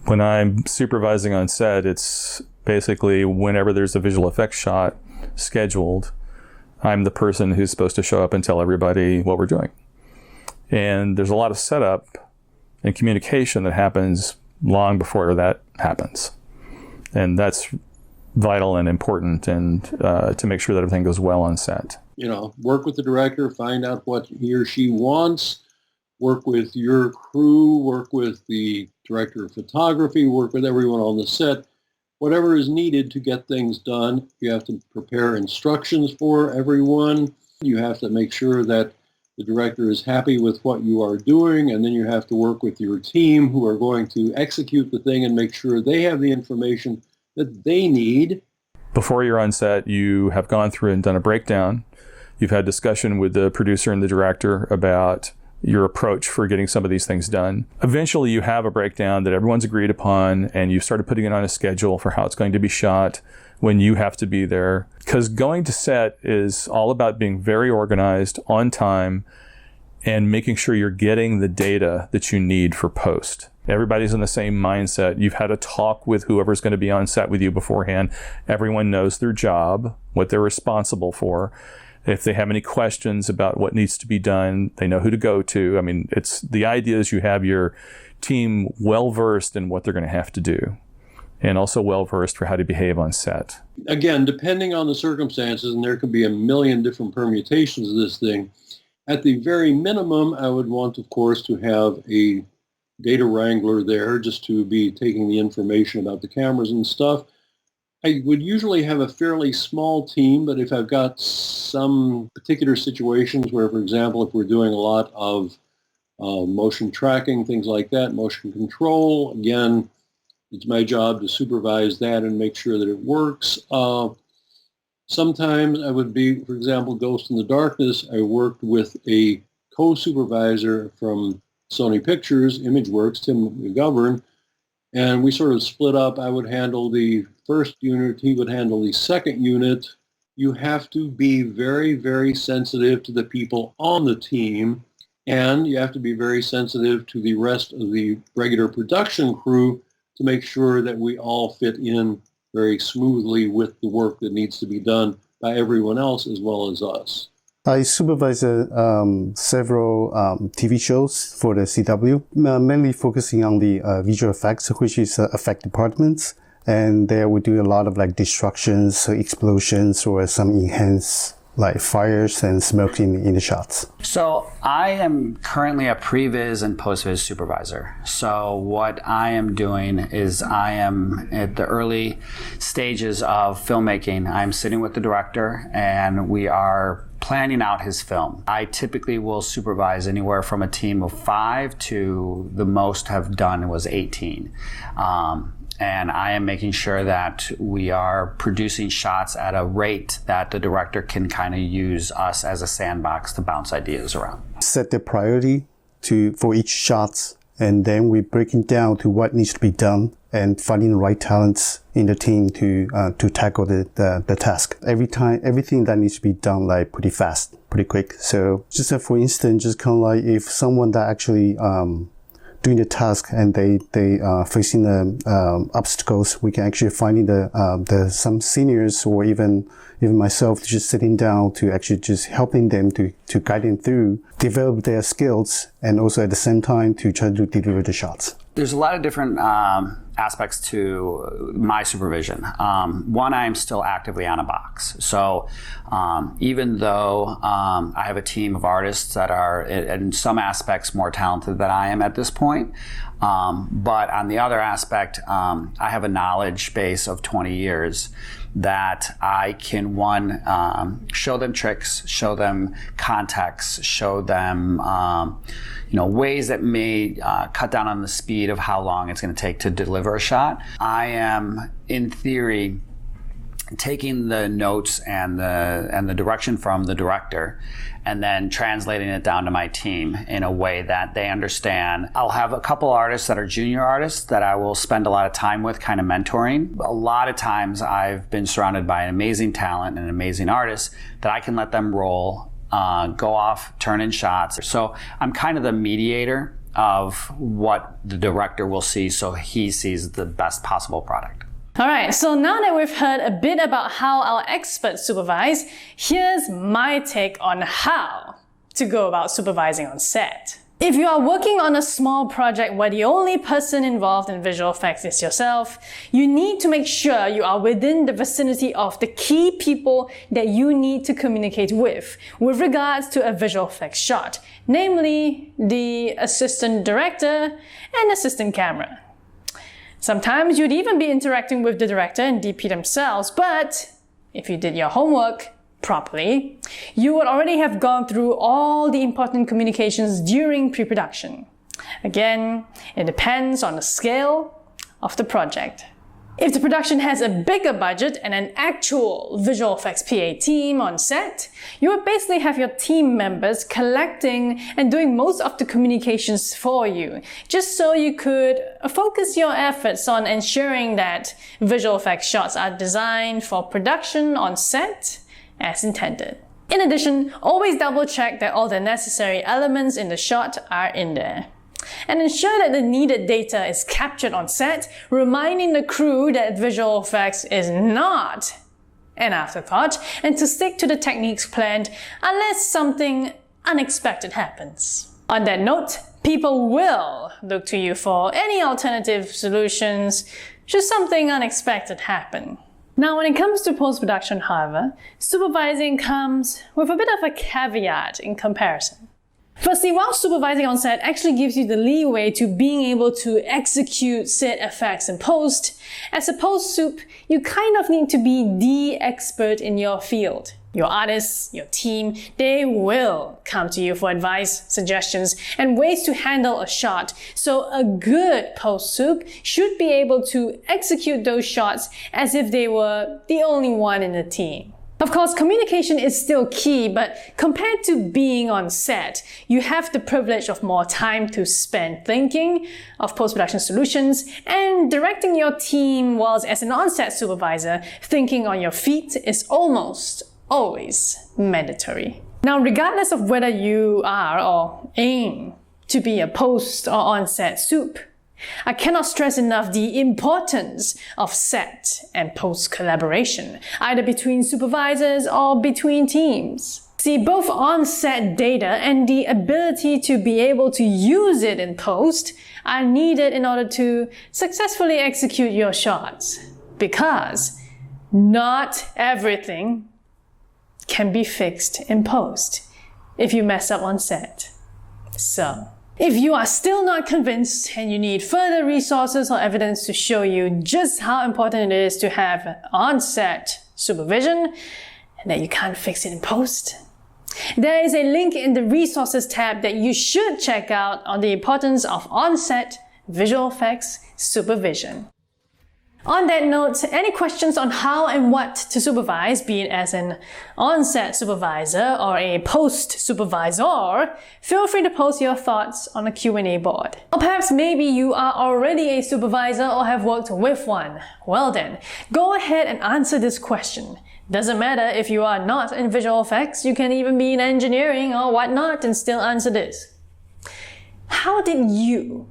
When I'm supervising on set, it's basically whenever there's a visual effects shot scheduled, I'm the person who's supposed to show up and tell everybody what we're doing. And there's a lot of setup and communication that happens long before that happens. And that's vital and important, and to make sure that everything goes well on set. Work with the director, find out what he or she wants, work with your crew, work with the director of photography, work with everyone on the set. Whatever is needed to get things done. You have to prepare instructions for everyone. You have to make sure that the director is happy with what you are doing, and then you have to work with your team who are going to execute the thing and make sure they have the information that they need. Before you're on set, you have gone through and done a breakdown. You've had discussion with the producer and the director about your approach for getting some of these things done. Eventually you have a breakdown that everyone's agreed upon, and you've started putting it on a schedule for how it's going to be shot, when you have to be there. Because going to set is all about being very organized, on time, and making sure you're getting the data that you need for post. Everybody's in the same mindset. You've had a talk with whoever's going to be on set with you beforehand. Everyone knows their job, what they're responsible for. If they have any questions about what needs to be done, they know who to go to. I mean, the idea is you have your team well-versed in what they're going to have to do, and also well-versed for how to behave on set. Again, depending on the circumstances, and there could be a million different permutations of this thing, at the very minimum, I would want, of course, to have a data wrangler there just to be taking the information about the cameras and stuff. I would usually have a fairly small team, but if I've got some particular situations where, for example, if we're doing a lot of motion tracking, things like that, motion control, again, it's my job to supervise that and make sure that it works. Sometimes I would be, for example, Ghost in the Darkness, I worked with a co-supervisor from Sony Pictures, ImageWorks, Tim McGovern, and we sort of split up. I would handle the first unit, he would handle the second unit. You have to be very, very sensitive to the people on the team, and you have to be very sensitive to the rest of the regular production crew to make sure that we all fit in very smoothly with the work that needs to be done by everyone else as well as us. I supervise several TV shows for the CW, mainly focusing on the visual effects, which is effect departments. And there we do a lot of like destructions, explosions, or some enhanced like fires and smoke in the shots. So I am currently a pre-viz and post-viz supervisor. So what I am doing is I am at the early stages of filmmaking. I'm sitting with the director and we are planning out his film. I typically will supervise anywhere from a team of 5 to the most have done was 18. And I am making sure that we are producing shots at a rate that the director can kind of use us as a sandbox to bounce ideas around. Set the priority for each shot, and then we break it down to what needs to be done and finding the right talents in the team to tackle the task. Everything that needs to be done like pretty fast, pretty quick. So just for instance, just kind of like if someone that actually doing the task and they are facing the obstacles, we can actually find some seniors or even myself just sitting down to actually just helping them to guide them through, develop their skills, and also at the same time to try to deliver the shots. There's a lot of different aspects to my supervision. One, I am still actively on a box. So even though I have a team of artists that are in some aspects more talented than I am at this point, but on the other aspect, I have a knowledge base of 20 years that I can, show them tricks, show them context, show them ways that may cut down on the speed of how long it's going to take to deliver a shot. I am, in theory, taking the notes and the direction from the director and then translating it down to my team in a way that they understand. I'll have a couple artists that are junior artists that I will spend a lot of time with, kind of mentoring. A lot of times I've been surrounded by an amazing talent and an amazing artist that I can let them roll, go off, turn in shots. So I'm kind of the mediator of what the director will see so he sees the best possible product. All right, so now that we've heard a bit about how our experts supervise, here's my take on how to go about supervising on set. If you are working on a small project where the only person involved in visual effects is yourself, you need to make sure you are within the vicinity of the key people that you need to communicate with regards to a visual effects shot, namely the assistant director and assistant camera. Sometimes you'd even be interacting with the director and DP themselves, but if you did your homework properly, you would already have gone through all the important communications during pre-production. Again, it depends on the scale of the project. If the production has a bigger budget and an actual visual effects PA team on set, you would basically have your team members collecting and doing most of the communications for you, just so you could focus your efforts on ensuring that visual effects shots are designed for production on set as intended. In addition, always double check that all the necessary elements in the shot are in there. And ensure that the needed data is captured on set, reminding the crew that visual effects is not an afterthought and to stick to the techniques planned unless something unexpected happens. On that note, people will look to you for any alternative solutions should something unexpected happen. Now, when it comes to post-production, however, supervising comes with a bit of a caveat in comparison. Firstly, while supervising on set actually gives you the leeway to being able to execute set effects in post, as a post-sup, you kind of need to be the expert in your field. Your artists, your team, they will come to you for advice, suggestions, and ways to handle a shot. So a good post-sup should be able to execute those shots as if they were the only one in the team. Of course, communication is still key, but compared to being on set, you have the privilege of more time to spend thinking of post-production solutions and directing your team, whilst as an on-set supervisor, thinking on your feet is almost always mandatory. Now, regardless of whether you are or aim to be a post or on-set sup, I cannot stress enough the importance of set and post collaboration, either between supervisors or between teams. See, both on-set data and the ability to be able to use it in post are needed in order to successfully execute your shots, because not everything can be fixed in post if you mess up on set. So, if you are still not convinced and you need further resources or evidence to show you just how important it is to have on-set supervision and that you can't fix it in post, there is a link in the resources tab that you should check out on the importance of on-set visual effects supervision. On that note, any questions on how and what to supervise, be it as an on-set supervisor or a post-supervisor, feel free to post your thoughts on the Q&A board. Or perhaps maybe you are already a supervisor or have worked with one. Well then, go ahead and answer this question. Doesn't matter if you are not in visual effects, you can even be in engineering or whatnot and still answer this. How did you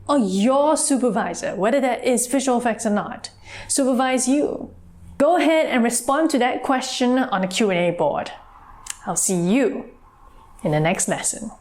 or your supervisor, whether that is visual effects or not, supervise you? Go ahead and respond to that question on the Q&A board. I'll see you in the next lesson.